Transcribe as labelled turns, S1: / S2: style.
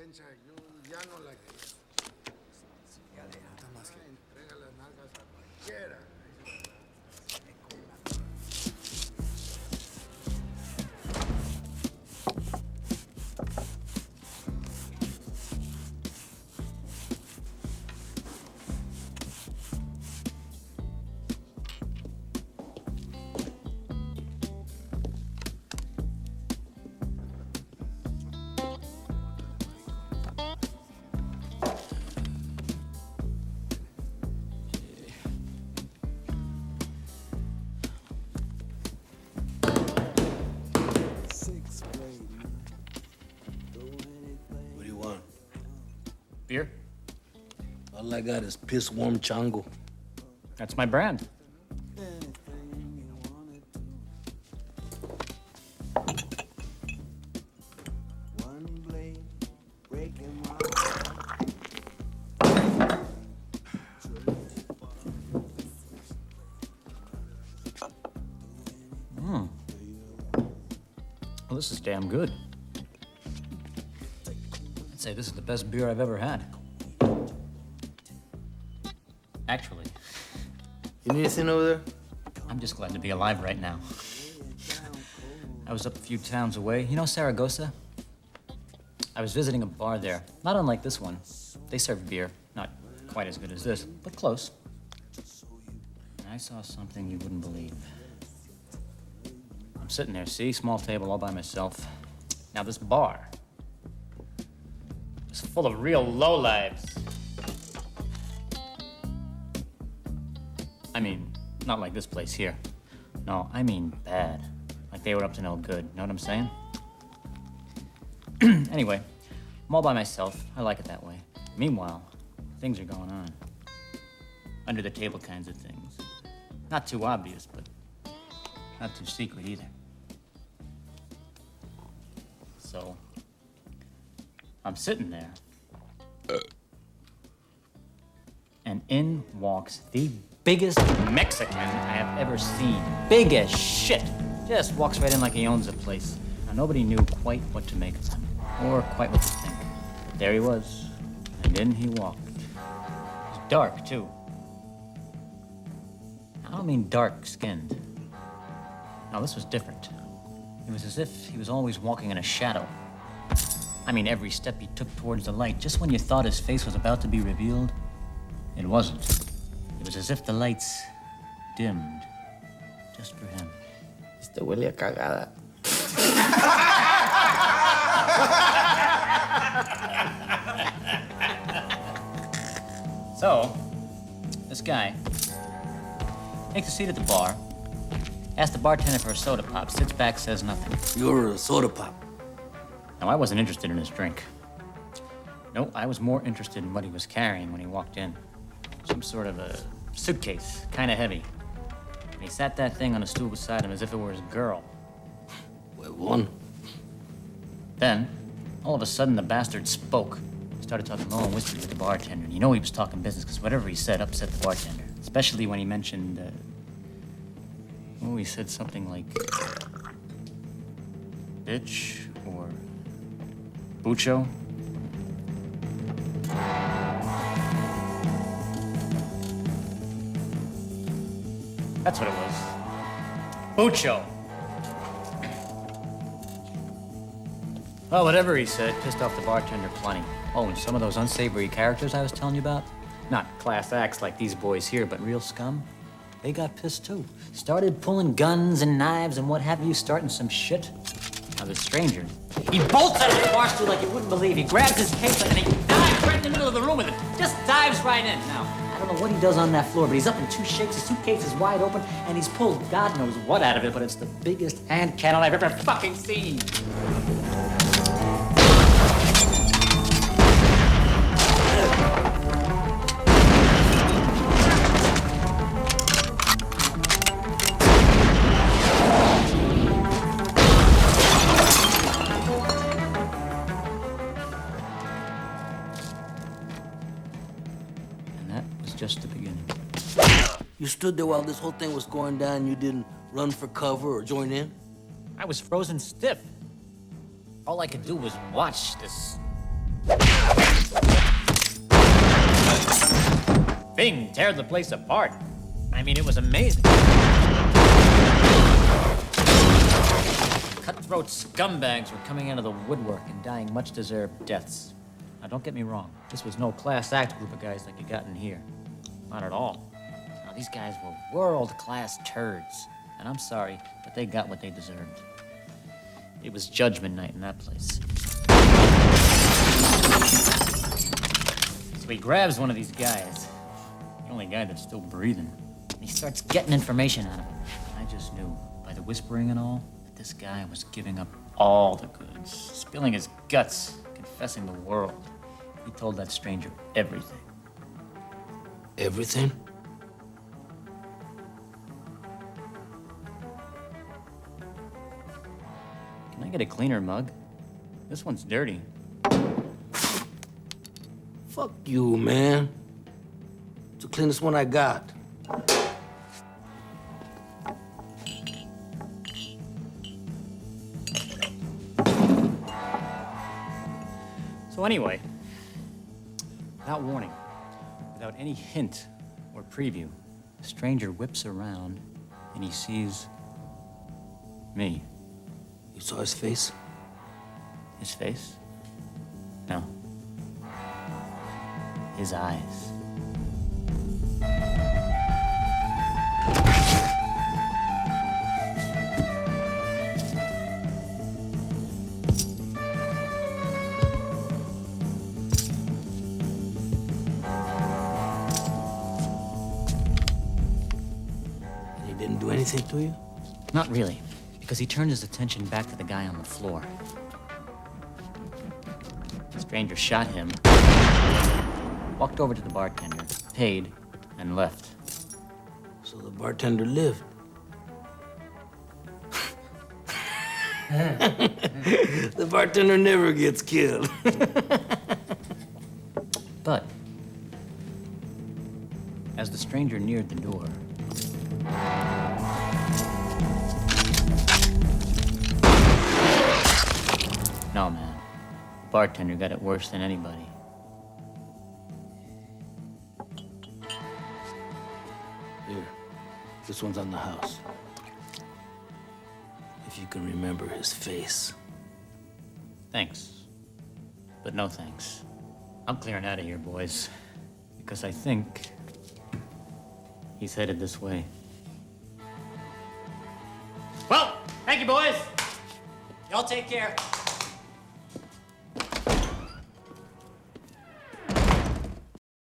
S1: Concha, yo ya no la quiero.
S2: Ya deja más que...
S1: Entrega las nalgas a cualquiera.
S2: What do you want?
S3: Beer?
S2: All I got is piss warm chango.
S3: That's my brand. Well, this is damn good. I'd say this is the best beer I've ever had. Actually,
S2: You need anything over there?
S3: I'm just glad to be alive right now. I was up a few towns away. You know Saragossa? I was visiting a bar there, not unlike this one. They serve beer, not quite as good as this, but close. And I saw something you wouldn't believe. I'm sitting there, see? Small table all by myself. Now this bar is full of real lowlives. I mean, not like this place here. No, I mean bad. Like they were up to no good. Know what I'm saying? Anyway, I'm all by myself. I like it that way. Meanwhile, things are going on. Under the table kinds of things. Not too obvious, but not too secret either. So, I'm sitting there. And in walks the biggest Mexican I have ever seen. Big as shit. Just walks right in like he owns the place. Now, nobody knew quite what to make of him, or quite what to think. But there he was, and in he walked. It was dark, too. I don't mean dark-skinned. No, this was different. It was as if he was always walking in a shadow. I mean, every step he took towards the light, just when you thought his face was about to be revealed, it wasn't. It was as if the lights dimmed, just for him.
S2: Este huele a cagada.
S3: So, this guy takes a seat at the bar, asks the bartender for a soda pop, sits back, says nothing.
S2: You're a soda pop.
S3: Now, I wasn't interested in his drink. No, I was more interested in what he was carrying when he walked in. Some sort of a suitcase, kind of heavy. And he sat that thing on a stool beside him as if it were his girl.
S2: One.
S3: Then, all of a sudden, the bastard spoke. Started talking low and whispered with the bartender. And you know he was talking business, because whatever he said upset the bartender. Especially when he mentioned, oh, he said something like, bitch, or bucho. That's what it was. Bucho. Well, whatever he said pissed off the bartender plenty. Oh, and some of those unsavory characters I was telling you about? Not class acts like these boys here, but real scum. They got pissed too. Started pulling guns and knives and what have you, starting some shit. Now the stranger, he bolts out of the bar stool like you wouldn't believe. He grabs his case and he dives right in the middle of the room with it. Just dives right in. Now, I don't know what he does on that floor, but he's up in two shakes, his suitcase is wide open, and he's pulled God knows what out of it, but it's the biggest hand cannon I've ever fucking seen. Just the beginning.
S2: You stood there while this whole thing was going down. You didn't run for cover or join in?
S3: I was frozen stiff. All I could do was watch this Bing tear the place apart. I mean, it was amazing. Cutthroat scumbags were coming out of the woodwork and dying much-deserved deaths. Now, don't get me wrong. This was no class act group of guys like you got in here. Not at all. Now, these guys were world-class turds. And I'm sorry, but they got what they deserved. It was judgment night in that place. So he grabs one of these guys, the only guy that's still breathing, and he starts getting information out of him. I just knew, by the whispering and all, that this guy was giving up all the goods, spilling his guts, confessing the world. He told that stranger everything.
S2: Everything?
S3: Can I get a cleaner mug? This one's dirty.
S2: Fuck you, man. It's the cleanest one I got.
S3: So anyway, without warning, without any hint or preview, the stranger whips around and he sees me.
S2: You saw his face?
S3: His face? No. His eyes.
S2: He didn't do anything to you?
S3: Not really, because he turned his attention back to the guy on the floor. The stranger shot him, walked over to the bartender, paid, and left.
S2: So the bartender lived. The bartender never gets killed.
S3: But as the stranger neared the door, no, man. The bartender got it worse than anybody.
S2: Here, this one's on the house. If you can remember his face.
S3: Thanks. But no thanks. I'm clearing out of here, boys. Because I think he's headed this way. Well, thank you, boys. Y'all take care.